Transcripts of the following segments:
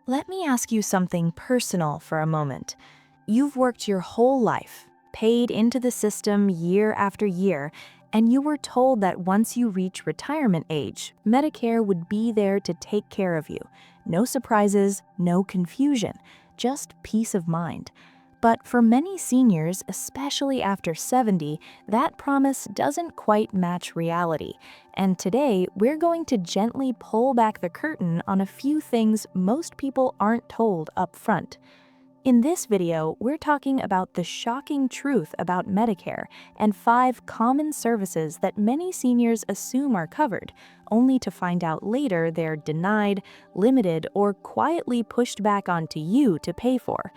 Let me ask you something personal for a moment. You've worked your whole life, paid into the system year after year, and you were told that once you reach retirement age, Medicare would be there to take care of you. No surprises, no confusion, just peace of mind. But for many seniors, especially after 70, that promise doesn't quite match reality. And today, we're going to gently pull back the curtain on a few things most people aren't told up front. In this video, we're talking about the shocking truth about Medicare and 5 common services that many seniors assume are covered, only to find out later they're denied, limited, or quietly pushed back onto you to pay for.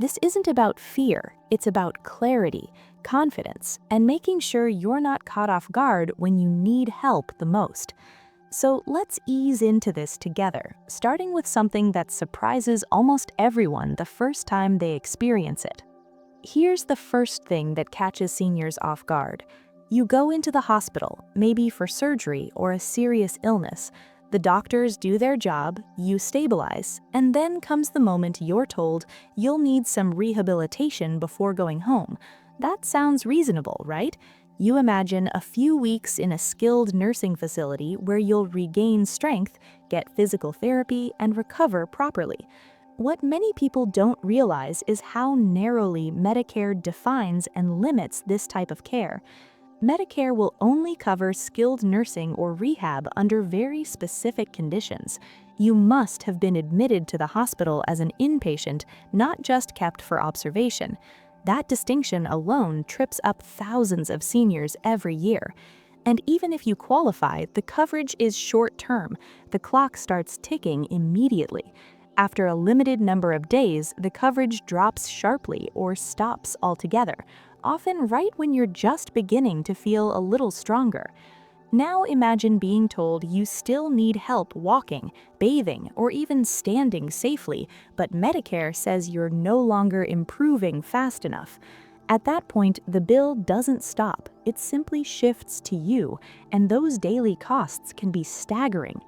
This isn't about fear, it's about clarity, confidence, and making sure you're not caught off guard when you need help the most. So let's ease into this together, starting with something that surprises almost everyone the first time they experience it. Here's the first thing that catches seniors off guard. You go into the hospital, maybe for surgery or a serious illness. The doctors do their job, you stabilize, and then comes the moment you're told you'll need some rehabilitation before going home. That sounds reasonable, right? You imagine a few weeks in a skilled nursing facility where you'll regain strength, get physical therapy, and recover properly. What many people don't realize is how narrowly Medicare defines and limits this type of care. Medicare will only cover skilled nursing or rehab under very specific conditions. You must have been admitted to the hospital as an inpatient, not just kept for observation. That distinction alone trips up thousands of seniors every year. And even if you qualify, the coverage is short-term. The clock starts ticking immediately. After a limited number of days, the coverage drops sharply or stops altogether, often right when you're just beginning to feel a little stronger. Now imagine being told you still need help walking, bathing, or even standing safely, but Medicare says you're no longer improving fast enough. At that point, the bill doesn't stop, it simply shifts to you, and those daily costs can be staggering.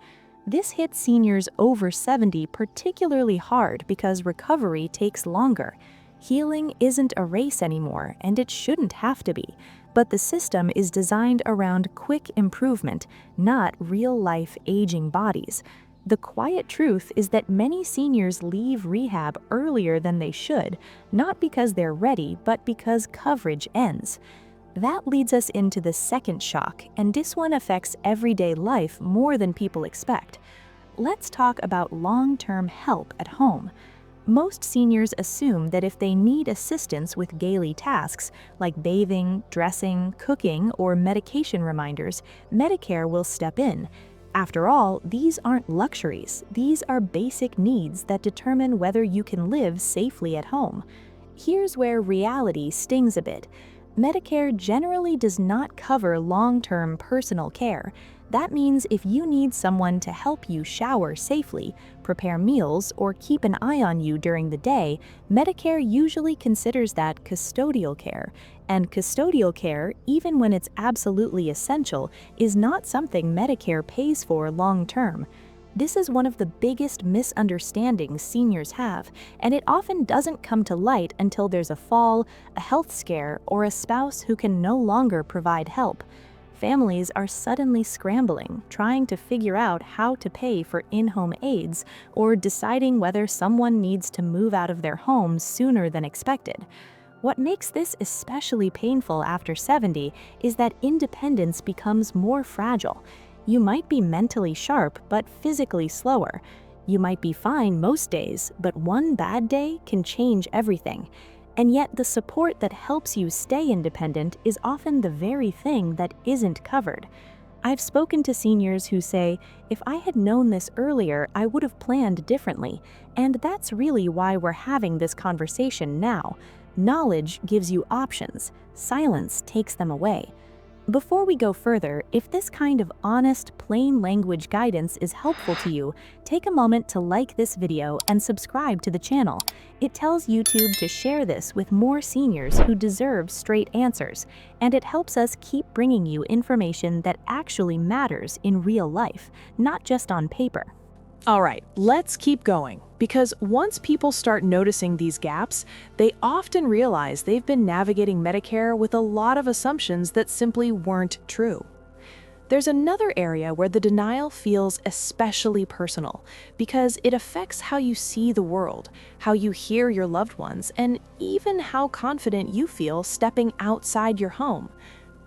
This hits seniors over 70 particularly hard because recovery takes longer. Healing isn't a race anymore, and it shouldn't have to be. But the system is designed around quick improvement, not real-life aging bodies. The quiet truth is that many seniors leave rehab earlier than they should, not because they're ready, but because coverage ends. That leads us into the second shock, and this one affects everyday life more than people expect. Let's talk about long-term help at home. Most seniors assume that if they need assistance with daily tasks like bathing, dressing, cooking, or medication reminders, Medicare will step in. After all, these aren't luxuries, these are basic needs that determine whether you can live safely at home. Here's where reality stings a bit. Medicare generally does not cover long-term personal care. That means if you need someone to help you shower safely, prepare meals, or keep an eye on you during the day, Medicare usually considers that custodial care. And custodial care, even when it's absolutely essential, is not something Medicare pays for long-term. This is one of the biggest misunderstandings seniors have, and it often doesn't come to light until there's a fall, a health scare, or a spouse who can no longer provide help. Families are suddenly scrambling, trying to figure out how to pay for in-home aids or deciding whether someone needs to move out of their home sooner than expected. What makes this especially painful after 70 is that independence becomes more fragile. You might be mentally sharp but physically slower. You might be fine most days, but one bad day can change everything. And yet the support that helps you stay independent is often the very thing that isn't covered. I've spoken to seniors who say, if I had known this earlier, I would have planned differently. And that's really why we're having this conversation now. Knowledge gives you options, silence takes them away. Before we go further, if this kind of honest, plain language guidance is helpful to you, take a moment to like this video and subscribe to the channel. It tells YouTube to share this with more seniors who deserve straight answers, and it helps us keep bringing you information that actually matters in real life, not just on paper. All right, let's keep going. Because once people start noticing these gaps, they often realize they've been navigating Medicare with a lot of assumptions that simply weren't true. There's another area where the denial feels especially personal because it affects how you see the world, how you hear your loved ones, and even how confident you feel stepping outside your home.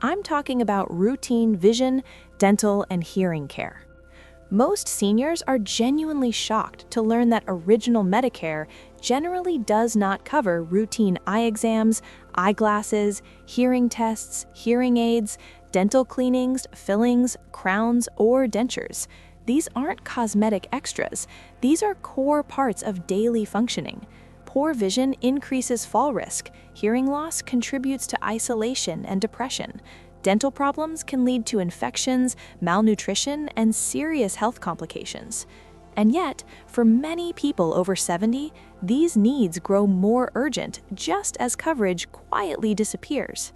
I'm talking about routine vision, dental, and hearing care. Most seniors are genuinely shocked to learn that original Medicare generally does not cover routine eye exams, eyeglasses, hearing tests, hearing aids, dental cleanings, fillings, crowns, or dentures. These aren't cosmetic extras. These are core parts of daily functioning. Poor vision increases fall risk. Hearing loss contributes to isolation and depression. Dental problems can lead to infections, malnutrition, and serious health complications. And yet, for many people over 70, these needs grow more urgent just as coverage quietly disappears.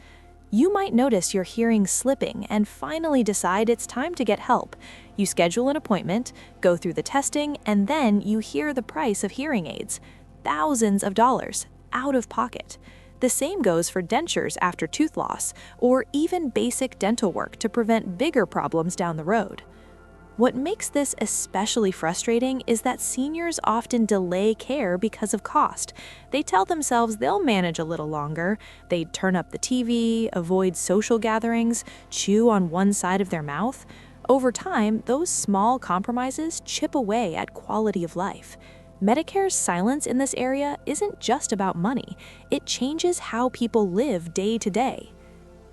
You might notice your hearing slipping and finally decide it's time to get help. You schedule an appointment, go through the testing, and then you hear the price of hearing aids. Thousands of dollars, out of pocket. The same goes for dentures after tooth loss, or even basic dental work to prevent bigger problems down the road. What makes this especially frustrating is that seniors often delay care because of cost. They tell themselves they'll manage a little longer. They turn up the TV, avoid social gatherings, chew on one side of their mouth. Over time, those small compromises chip away at quality of life. Medicare's silence in this area isn't just about money. It changes how people live day to day.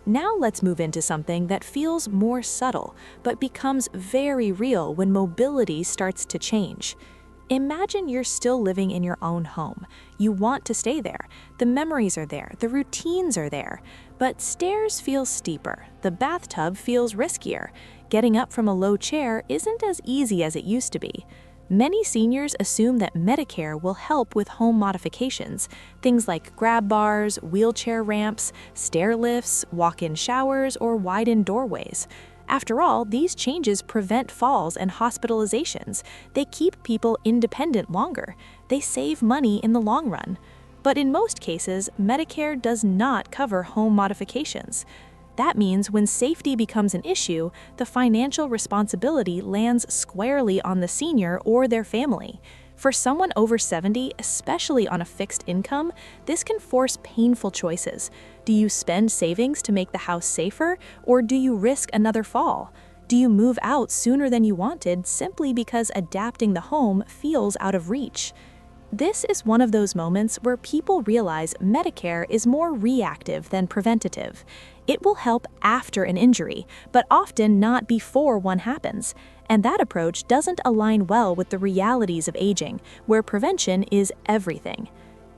Now let's move into something that feels more subtle, but becomes very real when mobility starts to change. Imagine you're still living in your own home. You want to stay there. The memories are there, the routines are there. But stairs feel steeper, the bathtub feels riskier. Getting up from a low chair isn't as easy as it used to be. Many seniors assume that Medicare will help with home modifications, things like grab bars, wheelchair ramps, stair lifts, walk-in showers, or widened doorways. After all, these changes prevent falls and hospitalizations. They keep people independent longer. They save money in the long run. But in most cases, Medicare does not cover home modifications. That means when safety becomes an issue, the financial responsibility lands squarely on the senior or their family. For someone over 70, especially on a fixed income, this can force painful choices. Do you spend savings to make the house safer, or do you risk another fall? Do you move out sooner than you wanted simply because adapting the home feels out of reach? This is one of those moments where people realize Medicare is more reactive than preventative. It will help after an injury, but often not before one happens. And that approach doesn't align well with the realities of aging, where prevention is everything.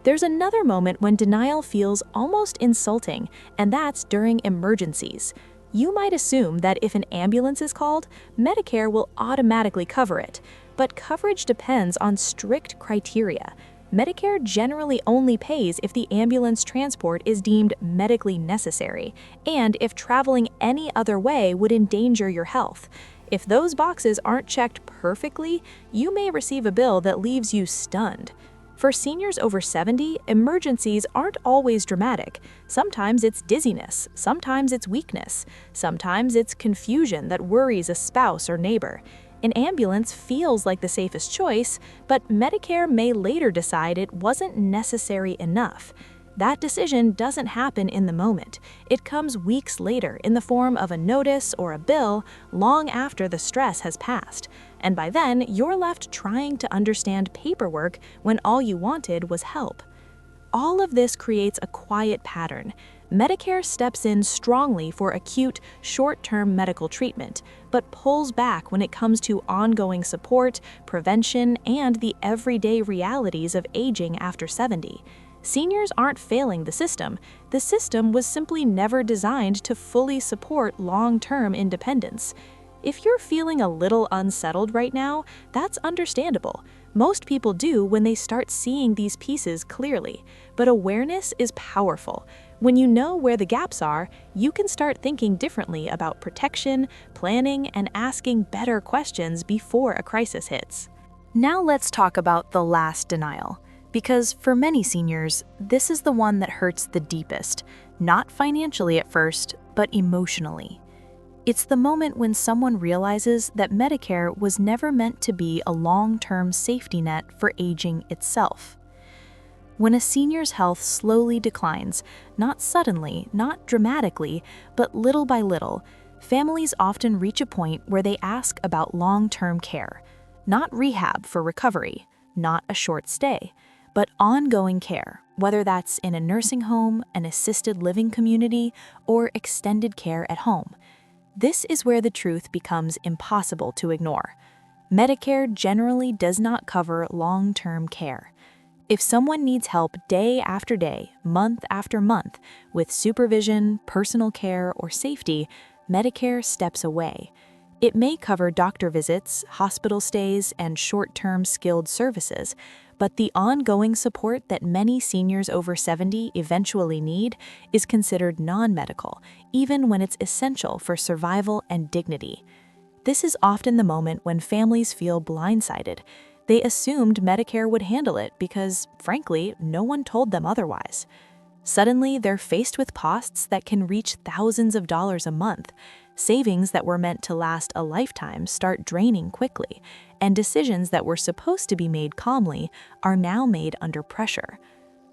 There's another moment when denial feels almost insulting, and that's during emergencies. You might assume that if an ambulance is called, Medicare will automatically cover it. But coverage depends on strict criteria. Medicare generally only pays if the ambulance transport is deemed medically necessary, and if traveling any other way would endanger your health. If those boxes aren't checked perfectly, you may receive a bill that leaves you stunned. For seniors over 70, emergencies aren't always dramatic. Sometimes it's dizziness, sometimes it's weakness, sometimes it's confusion that worries a spouse or neighbor. An ambulance feels like the safest choice, but Medicare may later decide it wasn't necessary enough. That decision doesn't happen in the moment. It comes weeks later in the form of a notice or a bill long after the stress has passed. And by then, you're left trying to understand paperwork when all you wanted was help. All of this creates a quiet pattern. Medicare steps in strongly for acute, short-term medical treatment, but pulls back when it comes to ongoing support, prevention, and the everyday realities of aging after 70. Seniors aren't failing the system. The system was simply never designed to fully support long-term independence. If you're feeling a little unsettled right now, that's understandable. Most people do when they start seeing these pieces clearly. But awareness is powerful. When you know where the gaps are, you can start thinking differently about protection, planning, and asking better questions before a crisis hits. Now let's talk about the last denial, because for many seniors, this is the one that hurts the deepest, not financially at first, but emotionally. It's the moment when someone realizes that Medicare was never meant to be a long-term safety net for aging itself. When a senior's health slowly declines, not suddenly, not dramatically, but little by little, families often reach a point where they ask about long-term care, not rehab for recovery, not a short stay, but ongoing care, whether that's in a nursing home, an assisted living community, or extended care at home. This is where the truth becomes impossible to ignore. Medicare generally does not cover long-term care. If someone needs help day after day, month after month, with supervision, personal care, or safety, Medicare steps away. It may cover doctor visits, hospital stays, and short-term skilled services, but the ongoing support that many seniors over 70 eventually need is considered non-medical, even when it's essential for survival and dignity. This is often the moment when families feel blindsided. They assumed Medicare would handle it because, frankly, no one told them otherwise. Suddenly, they're faced with costs that can reach thousands of dollars a month. Savings that were meant to last a lifetime start draining quickly, and decisions that were supposed to be made calmly are now made under pressure.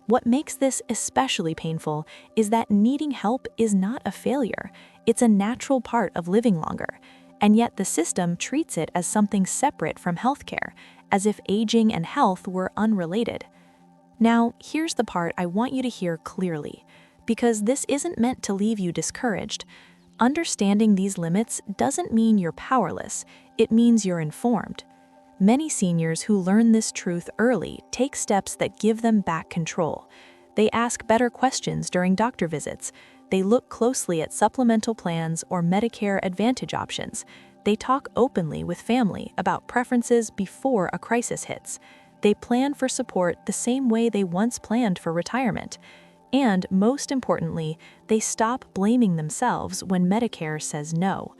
What makes this especially painful is that needing help is not a failure. It's a natural part of living longer. And yet the system treats it as something separate from healthcare, as if aging and health were unrelated. Now, here's the part I want you to hear clearly, because this isn't meant to leave you discouraged. Understanding these limits doesn't mean you're powerless, it means you're informed. Many seniors who learn this truth early take steps that give them back control. They ask better questions during doctor visits. They look closely at supplemental plans or Medicare Advantage options. They talk openly with family about preferences before a crisis hits. They plan for support the same way they once planned for retirement. And most importantly, they stop blaming themselves when Medicare says no.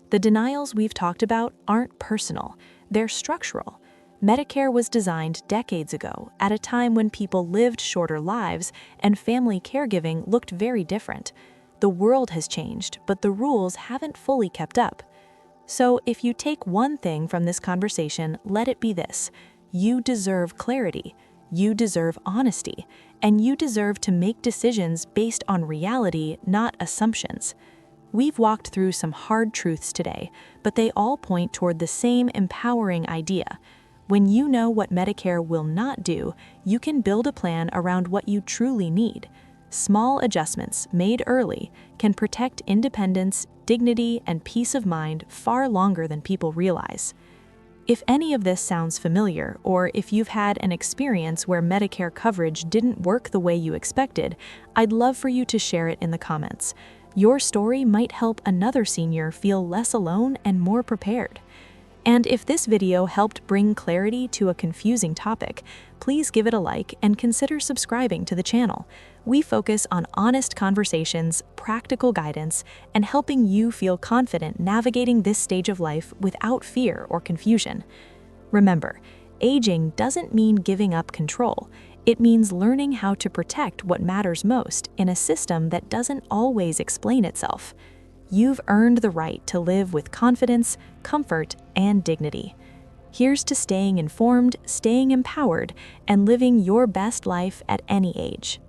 The denials we've talked about aren't personal, they're structural. Medicare was designed decades ago at a time when people lived shorter lives and family caregiving looked very different. The world has changed, but the rules haven't fully kept up. So if you take one thing from this conversation, let it be this: you deserve clarity, you deserve honesty, and you deserve to make decisions based on reality, not assumptions. We've walked through some hard truths today, but they all point toward the same empowering idea. When you know what Medicare will not do, you can build a plan around what you truly need. Small adjustments made early can protect independence, dignity, and peace of mind far longer than people realize. If any of this sounds familiar, or if you've had an experience where Medicare coverage didn't work the way you expected, I'd love for you to share it in the comments. Your story might help another senior feel less alone and more prepared. And if this video helped bring clarity to a confusing topic, please give it a like and consider subscribing to the channel. We focus on honest conversations, practical guidance, and helping you feel confident navigating this stage of life without fear or confusion. Remember, aging doesn't mean giving up control. It means learning how to protect what matters most in a system that doesn't always explain itself. You've earned the right to live with confidence, comfort, and dignity. Here's to staying informed, staying empowered, and living your best life at any age.